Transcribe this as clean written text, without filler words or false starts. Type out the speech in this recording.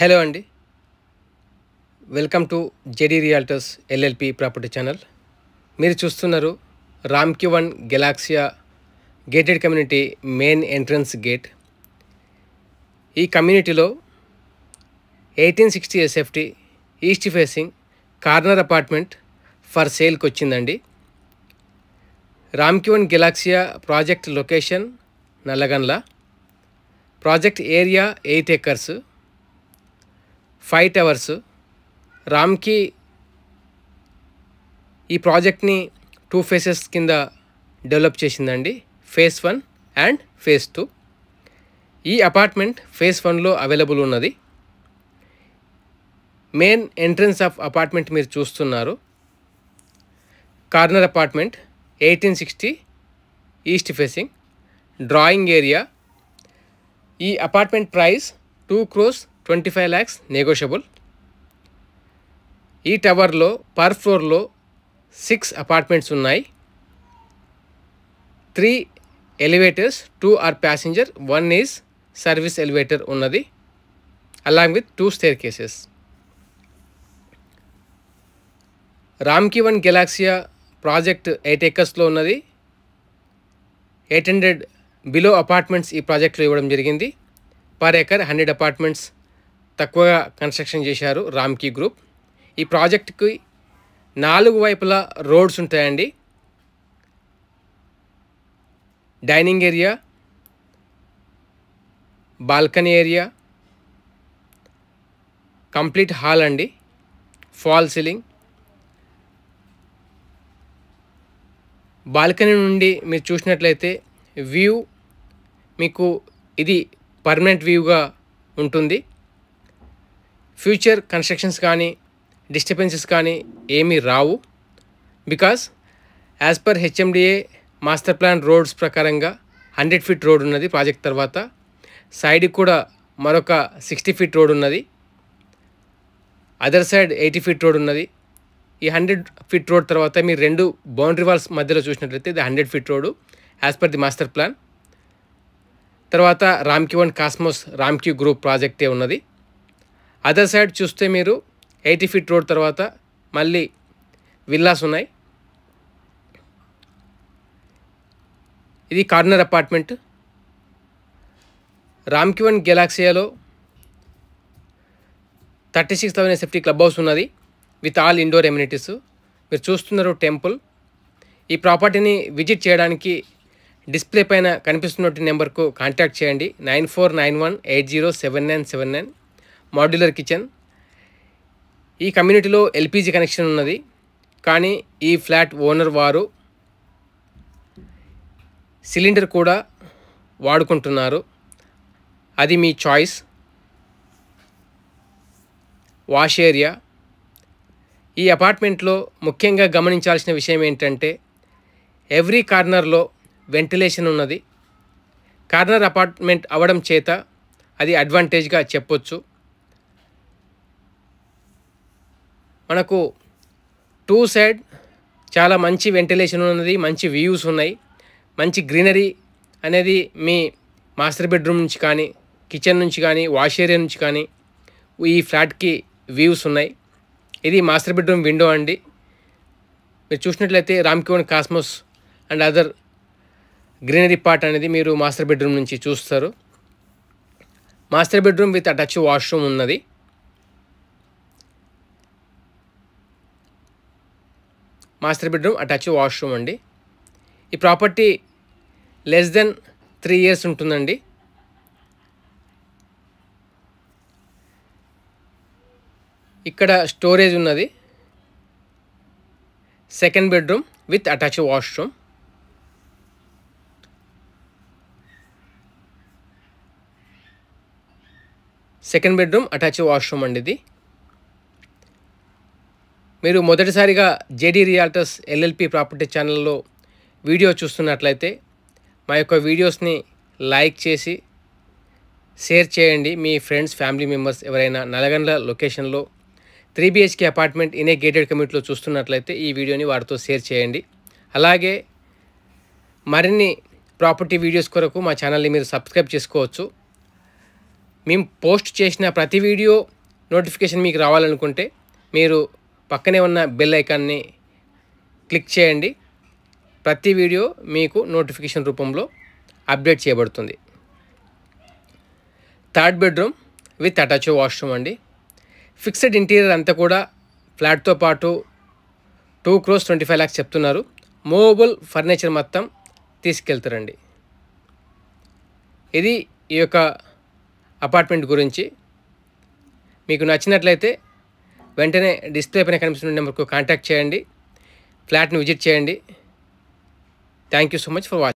Hello అండి. Welcome to JD realtors LLP property channel. మీరు చూస్తున్నారు రామ్కి one గెలాక్సియా gated community main entrance gate. ఈ కమ్యూనిటీలో 1860 SFT east facing corner apartment for సేల్కి వచ్చిందండి. రామ్కి one గెలాక్సియా project location Nallagandla. Project area 8 acres, 5 towers. రామ్కి ఈ ప్రాజెక్ట్ని 2 phases కింద డెవలప్ చేసిందండి. phase 1 and phase 2. ఈ అపార్ట్మెంట్ phase 1లో అవైలబుల్ ఉన్నది. మెయిన్ ఎంట్రన్స్ ఆఫ్ అపార్ట్మెంట్ మీరు చూస్తున్నారు. Corner apartment 1860 east facing, drawing area. ఈ అపార్ట్మెంట్ ప్రైస్ 2,25 lakhs నెగోషియబుల్. ఈ టవర్లో పర్ ఫ్లోర్లో 6 అపార్ట్మెంట్స్ ఉన్నాయి. 3 elevators, 2 are passenger, 1 is service elevator ఉన్నది, అలాంగ్ విత్ 2 staircases. రామ్కి వన్ గెలాక్సియా ప్రాజెక్ట్ 8 acresలో ఉన్నది. 800 బిలో అపార్ట్మెంట్స్ ఈ ప్రాజెక్ట్లో ఇవ్వడం జరిగింది. పర్ ఏకర్ 100 అపార్ట్మెంట్స్ తక్కువగా కన్స్ట్రక్షన్ చేశారు రామ్కి గ్రూప్. ఈ ప్రాజెక్ట్కి 4 వైపులా రోడ్స్ ఉంటాయండి. Dining area, balcony area, complete hall అండి, ఫాల్ సీలింగ్. బాల్కనీ నుండి మీరు చూసినట్లయితే వ్యూ మీకు ఇది పర్మనెంట్ వ్యూగా ఉంటుంది. ఫ్యూచర్ కన్స్ట్రక్షన్స్ కానీ డిస్టర్బెన్సెస్ కానీ ఏమీ రావు. Because as per HMDA master plan roads ప్రకారంగా 100 feet రోడ్ ఉన్నది ప్రాజెక్ట్ తర్వాత. సైడ్కి కూడా మరొక 60 feet రోడ్ ఉన్నది. అదర్ సైడ్ 80 feet రోడ్ ఉన్నది. ఈ 100 feet రోడ్ తర్వాత మీరు 2 బౌండరీ వాల్స్ మధ్యలో చూసినట్లయితే ఇది 100 feet road as per the master plan. తర్వాత రామ్కి వన్ కాస్మోస్ రామ్కి గ్రూప్ ప్రాజెక్టే ఉన్నది. అదర్ సైడ్ చూస్తే మీరు 80 feet రోడ్ తర్వాత మళ్ళీ విల్లాస్ ఉన్నాయి. ఇది కార్నర్ అపార్ట్మెంట్. రామ్కి వన్ గెలాక్సియాలో 36,000 ఎస్ఎఫ్టీ క్లబ్ హౌస్ ఉన్నది విత్ ఆల్ ఇండోర్ ఎమ్యూనిటీస్. మీరు చూస్తున్నారు టెంపుల్. ఈ ప్రాపర్టీని విజిట్ చేయడానికి డిస్ప్లే పైన కనిపిస్తున్నటువంటి నెంబర్కు కాంటాక్ట్ చేయండి. 9491807979. Modular kitchen. ఈ కమ్యూనిటీలో ఎల్పిజి కనెక్షన్ ఉన్నది, కానీ ఈ ఫ్లాట్ ఓనర్ వారు సిలిండర్ కూడా వాడుకుంటున్నారు. అది మీ చాయిస్. Wash area. ఈ అపార్ట్మెంట్లో ముఖ్యంగా గమనించాల్సిన విషయం ఏంటంటే ఎవ్రీ కార్నర్లో వెంటిలేషన్ ఉన్నది. కార్నర్ అపార్ట్మెంట్ అవ్వడం చేత అది అడ్వాంటేజ్గా చెప్పొచ్చు. మనకు 2 side చాలా మంచి వెంటిలేషన్ ఉన్నది, మంచి వ్యూస్ ఉన్నాయి, మంచి గ్రీనరీ అనేది మీ మాస్టర్ బెడ్రూమ్ నుంచి కానీ కిచెన్ నుంచి కానీ వాష్ ఏరియా నుంచి కానీ ఈ ఫ్లాట్కి వ్యూస్ ఉన్నాయి. ఇది మాస్టర్ బెడ్రూమ్ విండో అండి. మీరు చూసినట్లయితే రామ్కి one cosmos and other greenery part అనేది మీరు మాస్టర్ బెడ్రూమ్ నుంచి చూస్తారు. Master bedroom with attach washroom ఉన్నది. మాస్టర్ బెడ్రూమ్ అటాచ్ వాష్రూమ్ అండి. ఈ ప్రాపర్టీ లెస్ దెన్ 3 years ఉంటుందండి. ఇక్కడ స్టోరేజ్ ఉన్నది. Second bedroom with attach washroom. Second bedroom attach washroom అండి ఇది. మీరు మొదటిసారిగా జెడి రియాల్టర్స్ ఎల్ఎల్పి ప్రాపర్టీ ఛానల్లో వీడియో చూస్తున్నట్లయితే మా యొక్క వీడియోస్ని లైక్ చేసి షేర్ చేయండి. మీ ఫ్రెండ్స్, ఫ్యామిలీ మెంబర్స్ ఎవరైనా నల్గొండ లొకేషన్లో 3 BHK apartment in a gated కమ్యూనిటీలో చూస్తున్నట్లయితే ఈ వీడియోని వారితో షేర్ చేయండి. అలాగే మరిన్ని ప్రాపర్టీ వీడియోస్ కొరకు మా ఛానల్ని మీరు సబ్స్క్రైబ్ చేసుకోవచ్చు. మేము పోస్ట్ చేసిన ప్రతి వీడియో నోటిఫికేషన్ మీకు రావాలనుకుంటే మీరు పక్కనే ఉన్న బెల్ ఐకాన్ని క్లిక్ చేయండి. ప్రతి వీడియో మీకు నోటిఫికేషన్ రూపంలో అప్డేట్ చేయబడుతుంది. Third bedroom with attach washroom అండి. ఫిక్స్డ్ ఇంటీరియర్ అంతా కూడా ఫ్లాట్తో పాటు 2,25 lakhs చెప్తున్నారు. మూవబుల్ ఫర్నిచర్ మొత్తం తీసుకెళ్తారండి. ఇది ఈ యొక్క అపార్ట్మెంట్ గురించి. మీకు నచ్చినట్లయితే వెంటనే డిస్ప్లే పైన కనిపిస్తున్న నెంబర్కు కాంటాక్ట్ చేయండి. ఫ్లాట్ని విజిట్ చేయండి. Thank you so much for watching.